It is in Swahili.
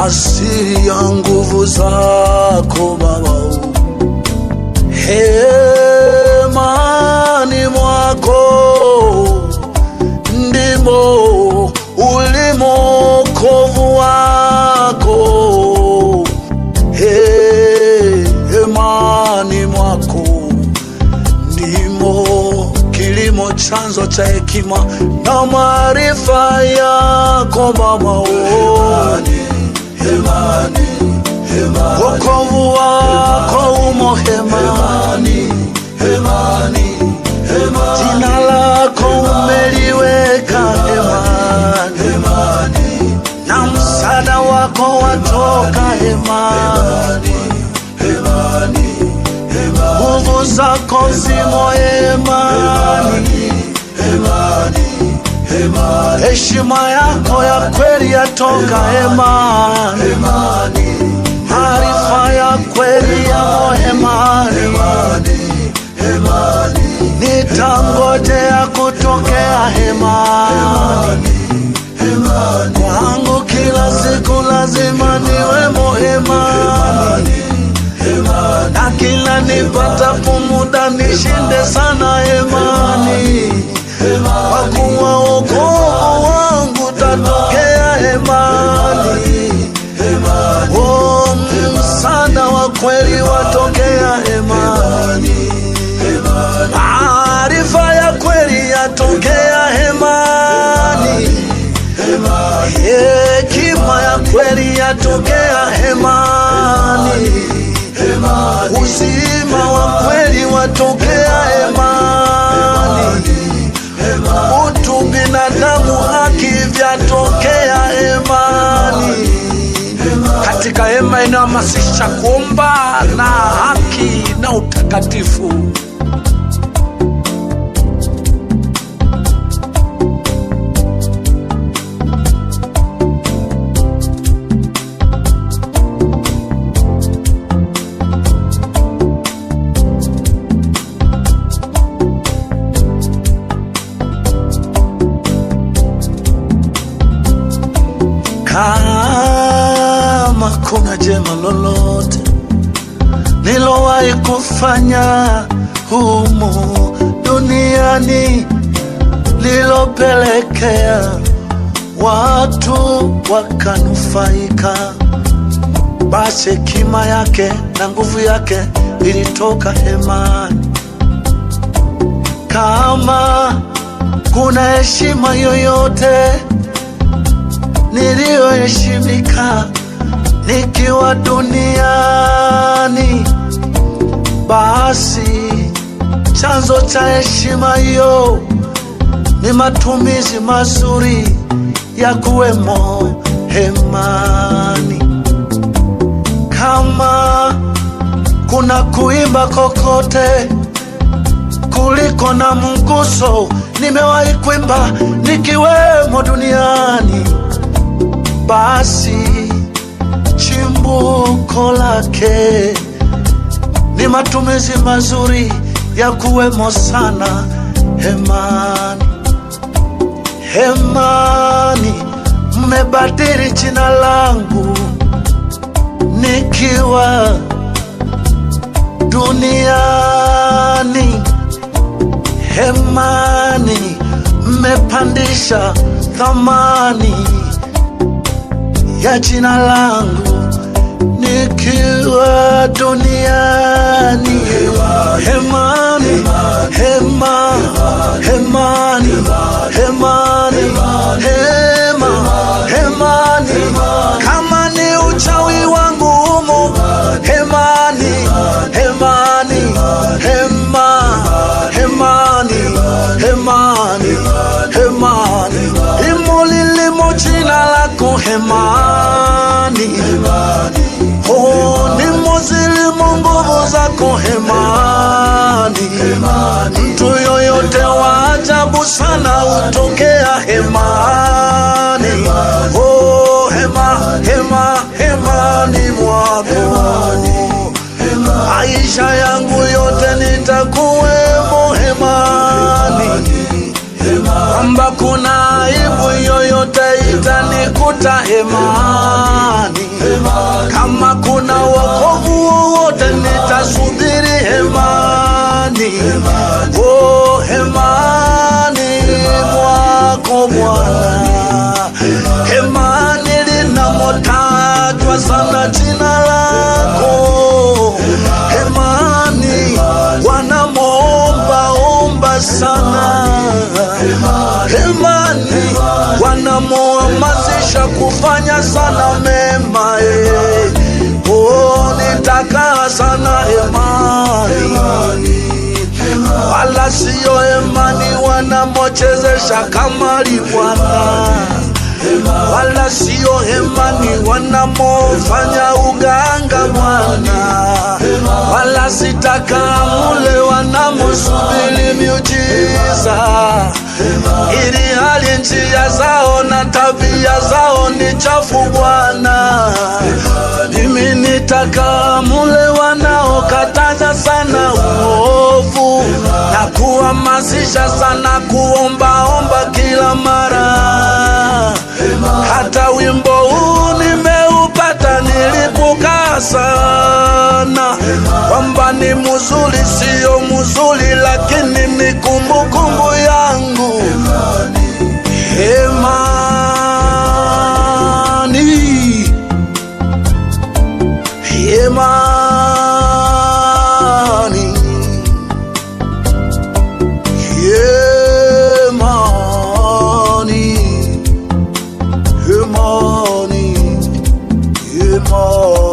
asili ya nguvu zako Baba. Hemani mwako ndimo ulimo wokovu wako. Hemani mwako ndimo kilimo, chanzo cha hekima na maarifa yako Baba. Wokovu wako umo hemani. Jina lako umeliweka hemani, na msaada wako watoka hemani. Nguvu zako zimo hemani. Heshima yako ya kweli yatoka hemani. Maarifa ya kweli yamo hemani. Nitangojea kutokea hemani. Kwangu kila siku lazima niwemo hemani, na kila nipatapo muda nishinde sana hemani. Kwa kuwa wokovu wangu tatokea hemani. Msaada wa kweli watokea hemani. Maarifa ya kweli yatokea hemani. Hekima ya kweli yatokea hemani. Uzima wa kweli watokea hemani. Utu, binadamu, haki vyatokea hemani. Katika hema inahamasisha kuomba na haki na utakatifu. Kama kuna jema lolote nilowahi kufanya humu duniani lilopelekea watu wakanufaika, basi hekima yake na nguvu yake ilitoka hemani. Kama kuna heshima yoyote niliyoheshimika nikiwa duniani, basi chanzo cha heshima hiyo ni matumizi mazuri ya kuwemo hemani. Kama kuna kuimba kokote kuliko na mguso nimewahi kuimba nikiwemo duniani, basi chimbuko lake ni matumizi mazuri ya kuwemo sana hemani. Hemani mmebadili jina langu nikiwa duniani. Hemani mmepandisha thamani ya jina langu nikiwa duniani. Hemani, hemani, hemani, hemani, hema, hemani. Kama ni uchawi wangu humo hemani, hemani, hema, hemani, hemani, hemani. Imo lilimo jina lako hemani. Nimo zilimo nguvu zako hemani. Mtu yoyote wa ajabu sana hutokea hemani. Hema, hema, hemani mwako. Maisha yangu yote nitakuwemo hemani. Kwamba kuna aibu yoyote itanikuta hemani. Kama kuna wokovu wowote nitasubiri hemani, oh, hemani mwako Bwana. Hemani linamotajwa sana jina lako, hemani wanamuomba sana, hemani wanamuhamasisha kufanya sana mema. Oh, nitakaa sana hemani, wala siyo hemani wanamochezesha kamari Bwana, wala siyo hemani wanamofanya uganga Bwana, wala sitakaa mule wanamusubiri miujiza, ili hali njia zao na tabia zao ni chafu Bwana. Mimi nitakaa mule wanaokataza sana uovu na kuhamasisha sana kuombaomba kila mara. Hata wimbo huu nimeupata nilipokaa sana, kwamba ni muzuri siyo muzuri, lakini ni kumbukumbu yangu. Hemani, hemani, hemani, hemani, hemani.